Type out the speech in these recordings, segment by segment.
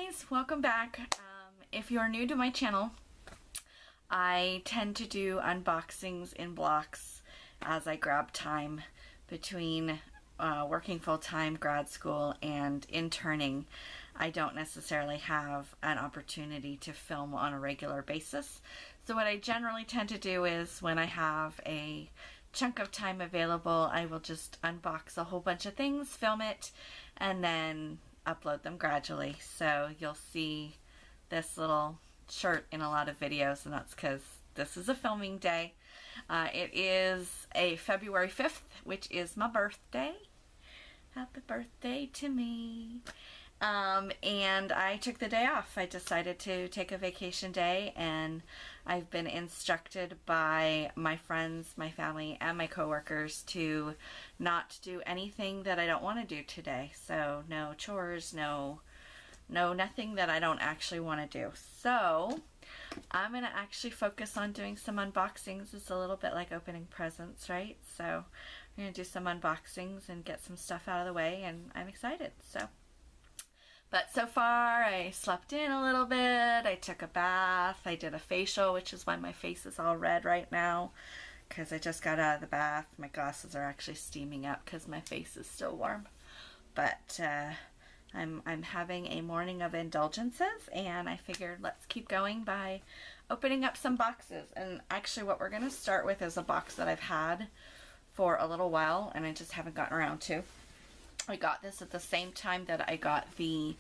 guys, welcome back. If you're new to my channel, I tend to do unboxings in blocks as I grab time between working full-time, grad school, and interning. I don't necessarily have an opportunity to film on a regular basis. So what I generally tend to do is when I have a chunk of time available, I will just unbox a whole bunch of things, film it, and then upload them gradually. So you'll see this little shirt in a lot of videos, and that's because this is a filming day. It is a February 5th, which is my birthday. Happy birthday to me. And I took the day off. I decided to take a vacation day, and I've been instructed by my friends, my family, and my coworkers to not do anything that I don't want to do today. So no chores, no nothing that I don't actually want to do. So I'm going to actually focus on doing some unboxings. It's a little bit like opening presents, right? So I'm going to do some unboxings and get some stuff out of the way, and I'm excited. But so far, I slept in a little bit, I took a bath, I did a facial, which is why my face is all red right now, because I just got out of the bath. My glasses are actually steaming up because my face is still warm. But I'm having a morning of indulgences, and I figured let's keep going by opening up some boxes. And actually what we're going to start with is a box that I've had for a little while, and I just haven't gotten around to. I got this at the same time that I got the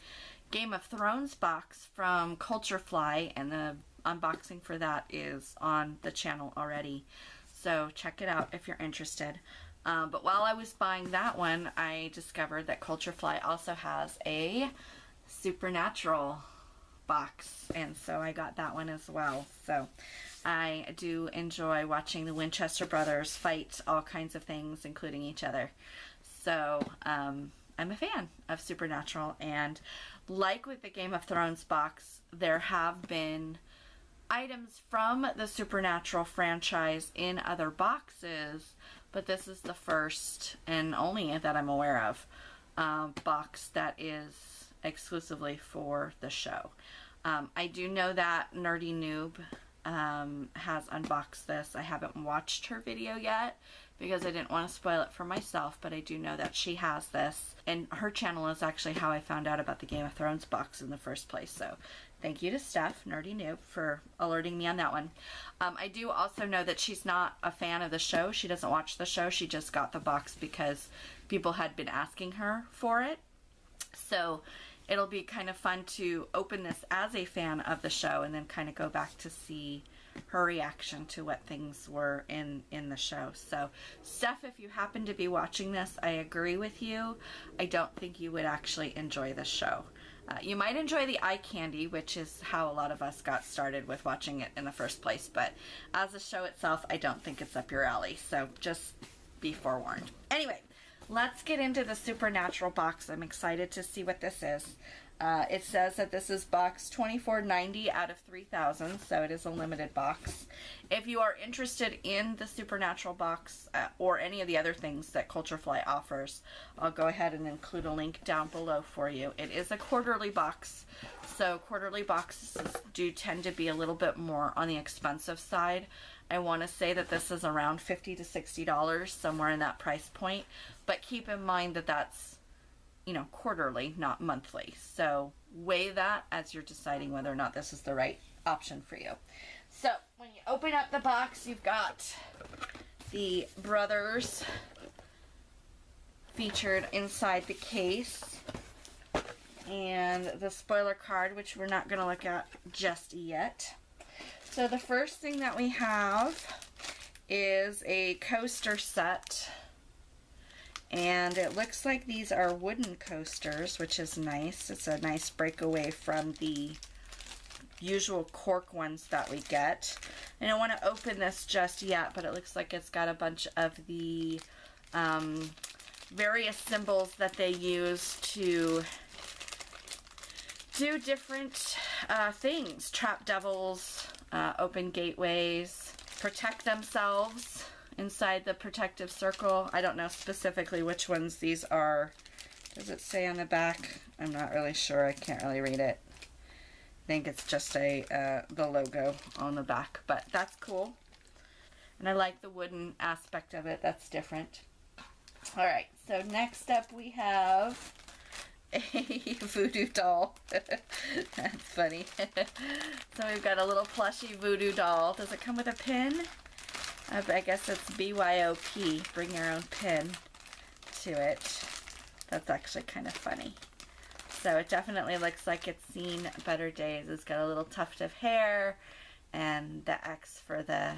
Game of Thrones box from CultureFly, and the unboxing for that is on the channel already. So check it out if you're interested. But while I was buying that one, I discovered that CultureFly also has a Supernatural box, and so I got that one as well. So I do enjoy watching the Winchester brothers fight all kinds of things, including each other. So I'm a fan of Supernatural, and like with the Game of Thrones box, there have been items from the Supernatural franchise in other boxes, but this is the first and only that I'm aware of box that is exclusively for the show. I do know that Nerdy Noob has unboxed this. I haven't watched her video yet because I didn't want to spoil it for myself, but I do know that she has this, and her channel is actually how I found out about the Game of Thrones box in the first place. So thank you to Steph, Nerdy Noob, for alerting me on that one. I do also know that she's not a fan of the show. She doesn't watch the show. She just got the box because people had been asking her for it. So it'll be kind of fun to open this as a fan of the show and then kind of go back to see her reaction to what things were in the show. So Steph, if you happen to be watching this, I agree with you. I don't think you would actually enjoy this show. You might enjoy the eye candy, which is how a lot of us got started with watching it in the first place, but as a show itself, I don't think it's up your alley. So just be forewarned. Anyway, let's get into the Supernatural box. I'm excited to see what this is. It says that this is box 2490 out of 3000, so it is a limited box. If you are interested in the Supernatural box or any of the other things that CultureFly offers, I'll go ahead and include a link down below for you. It is a quarterly box, so quarterly boxes do tend to be a little bit more on the expensive side. I want to say that this is around $50 to $60, somewhere in that price point, but keep in mind that that's, you know, quarterly, not monthly. So weigh that as you're deciding whether or not this is the right option for you. So when you open up the box, you've got the brothers featured inside the case, and the spoiler card, which we're not going to look at just yet. So the first thing that we have is a coaster set, and it looks like these are wooden coasters, which is nice. It's a nice breakaway from the usual cork ones that we get. I don't want to open this just yet, but it looks like it's got a bunch of the various symbols that they use to do different things. Trap devils, open gateways, protect themselves inside the protective circle. I don't know specifically which ones these are. Does it say on the back? I'm not really sure. I can't really read it. think it's just the logo on the back, but that's cool. And I like the wooden aspect of it. That's different. All right, so next up we have a voodoo doll. That's funny. So we've got a little plushy voodoo doll. Does it come with a pin? I guess it's BYOP, bring your own pin to it. That's actually kind of funny. So it definitely looks like it's seen better days. It's got a little tuft of hair and the X for the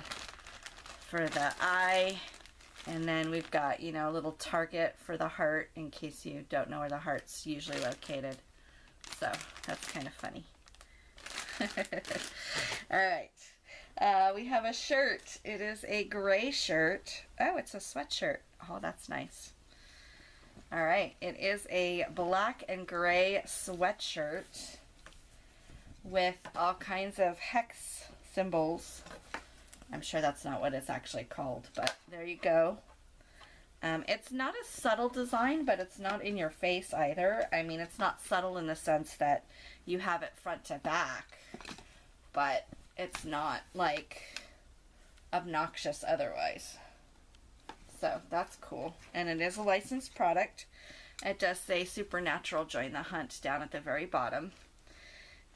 eye. And then we've got, you know, a little target for the heart in case you don't know where the heart's usually located. So that's kind of funny. Alright. We have a shirt. It is a gray shirt. Oh, it's a sweatshirt. Oh, that's nice. Alright, it is a black and gray sweatshirt with all kinds of hex symbols. I'm sure that's not what it's actually called, but there you go. It's not a subtle design, but it's not in your face either. I mean, it's not subtle in the sense that you have it front to back, but it's not like obnoxious otherwise. So that's cool. And it is a licensed product. It does say Supernatural Join the Hunt down at the very bottom.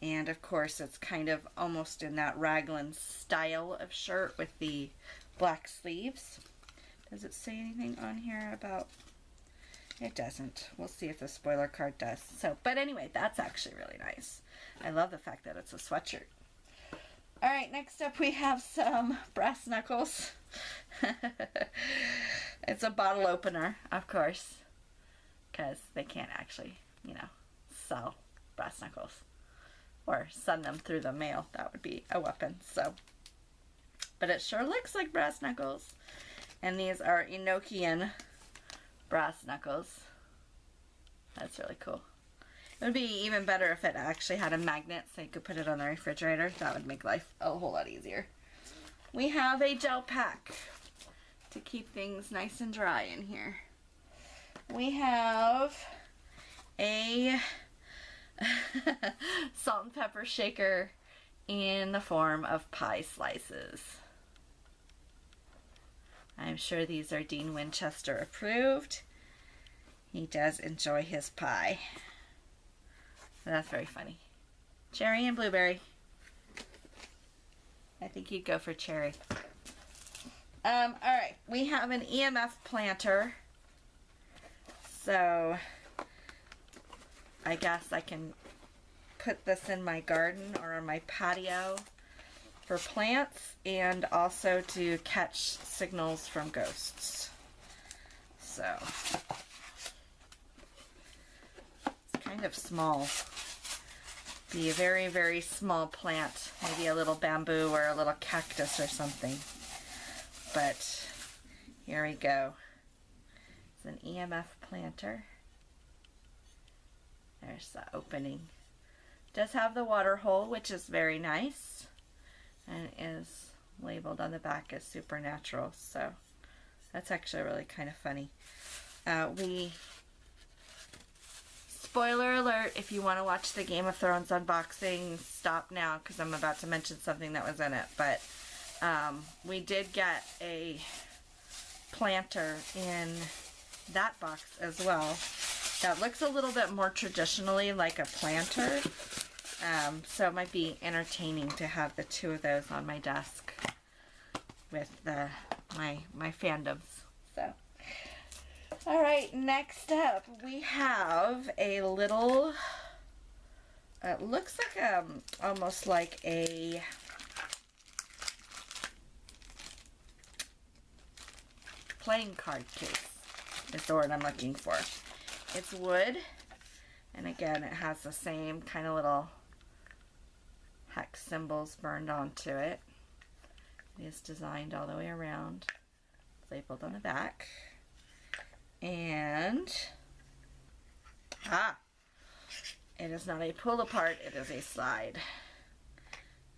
And of course it's kind of almost in that raglan style of shirt with the black sleeves. Does it say anything on here about... It doesn't. We'll see if the spoiler card does. So, but anyway, that's actually really nice. I love the fact that it's a sweatshirt. Alright, next up we have some brass knuckles. It's a bottle opener, of course, because they can't actually, you know, sell brass knuckles or send them through the mail. That would be a weapon. So, but it sure looks like brass knuckles. And these are Enochian brass knuckles. That's really cool. It would be even better if it actually had a magnet so you could put it on the refrigerator. That would make life a whole lot easier. We have a gel pack to keep things nice and dry in here. We have a salt and pepper shaker in the form of pie slices. I'm sure these are Dean Winchester approved. He does enjoy his pie. That's very funny. Cherry and blueberry. I think you'd go for cherry. Alright, we have an EMF planter. So, I guess I can put this in my garden or on my patio for plants and also to catch signals from ghosts. So, it's kind of small. Be a very, very small plant, maybe a little bamboo or a little cactus or something. But here we go. It's an EMF planter. There's the opening. It does have the water hole, which is very nice, and it is labeled on the back as Supernatural, so that's actually really kind of funny. Spoiler alert, if you want to watch the Game of Thrones unboxing, stop now because I'm about to mention something that was in it. But we did get a planter in that box as well. That looks a little bit more traditionally like a planter. So it might be entertaining to have the two of those on my desk with my fandoms. So. Alright, next up we have a little, it looks like almost like a playing card case is the word I'm looking for. It's wood, and again it has the same kind of little hex symbols burned onto it. It is designed all the way around, labeled on the back. And, it is not a pull apart, it is a slide.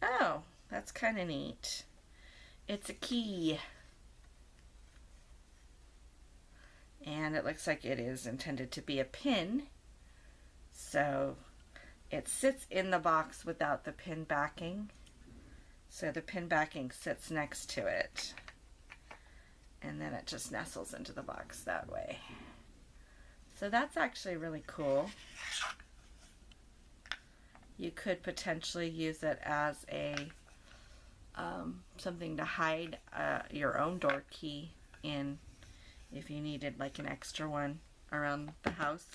Oh, that's kind of neat. It's a key. And it looks like it is intended to be a pin. So, it sits in the box without the pin backing. So the pin backing sits next to it. And then it just nestles into the box that way. So that's actually really cool. You could potentially use it as a something to hide your own door key in if you needed like an extra one around the house.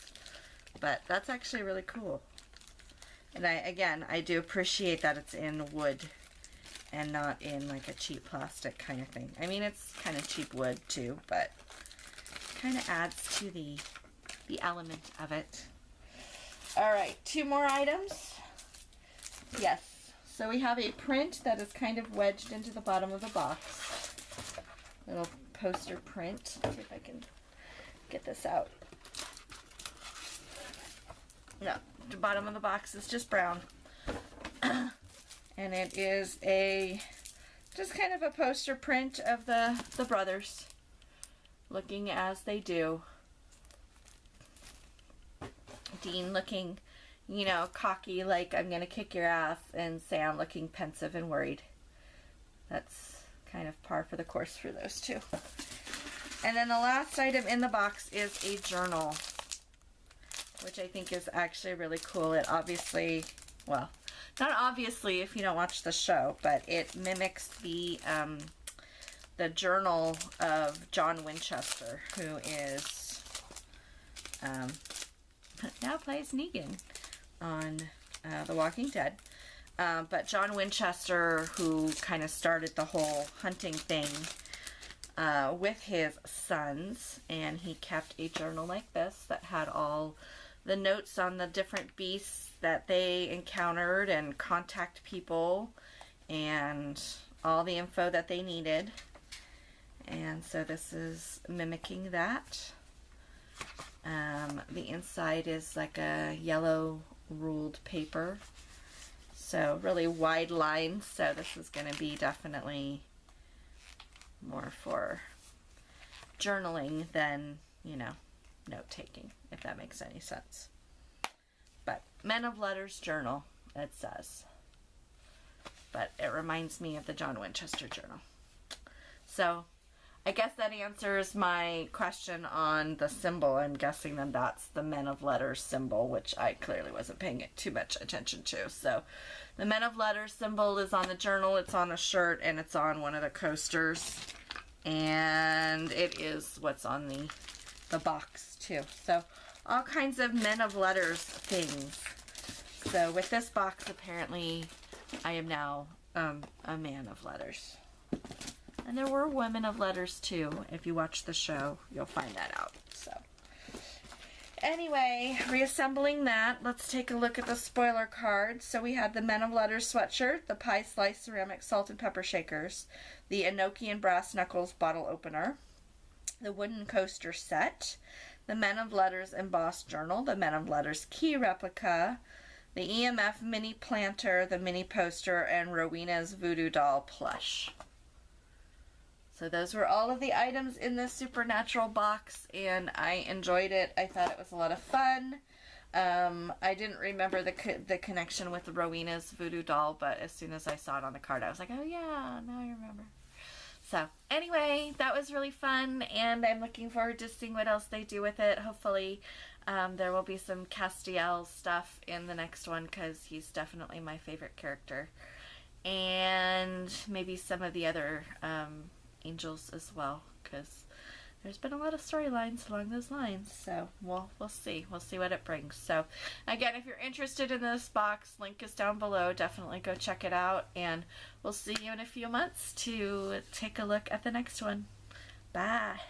But that's actually really cool. And I do appreciate that it's in wood and not in like a cheap plastic kind of thing. I mean, it's kind of cheap wood too, but kind of adds to the element of it. All right, 2 more items. Yes, so we have a print that is kind of wedged into the bottom of the box. Little poster print. Let's see if I can get this out. No, the bottom of the box is just brown. And it is just kind of a poster print of the brothers looking as they do. Dean looking, you know, cocky, like I'm gonna kick your ass, and Sam looking pensive and worried. That's kind of par for the course for those two. And then the last item in the box is a journal, which I think is actually really cool. It obviously, well, not obviously if you don't watch the show, but it mimics the journal of John Winchester, who is now plays Negan on The Walking Dead. But John Winchester, who kind of started the whole hunting thing with his sons, and he kept a journal like this that had all the notes on the different beasts that they encountered and contact people and all the info that they needed. And so this is mimicking that. The inside is like a yellow ruled paper, so really wide lines, so this is going to be definitely more for journaling than, you know, note-taking, if that makes any sense. But Men of Letters journal, it says. But it reminds me of the John Winchester journal. So I guess that answers my question on the symbol. I'm guessing then that's the Men of Letters symbol, which I clearly wasn't paying too much attention to. So the Men of Letters symbol is on the journal, it's on a shirt, and it's on one of the coasters. And it is what's on the box too. So all kinds of Men of Letters things. So with this box, apparently I am now a man of letters. And there were women of letters too. If you watch the show, you'll find that out. So anyway, reassembling that, let's take a look at the spoiler cards. So we had the Men of Letters sweatshirt, the Pie Slice ceramic salt and pepper shakers, the Enochian brass knuckles bottle opener, the wooden coaster set, the Men of Letters embossed journal, the Men of Letters key replica, the EMF mini planter, the mini poster, and Rowena's voodoo doll plush. So those were all of the items in this Supernatural box, and I enjoyed it. I thought it was a lot of fun. I didn't remember the connection with the Rowena's voodoo doll, but as soon as I saw it on the card, I was like, oh yeah, now I remember. So anyway, that was really fun, and I'm looking forward to seeing what else they do with it. Hopefully there will be some Castiel stuff in the next one, because he's definitely my favorite character. And maybe some of the other angels as well, because there's been a lot of storylines along those lines. So we'll see what it brings. So again, if you're interested in this box, link is down below. Definitely go check it out, and we'll see you in a few months to take a look at the next one. Bye.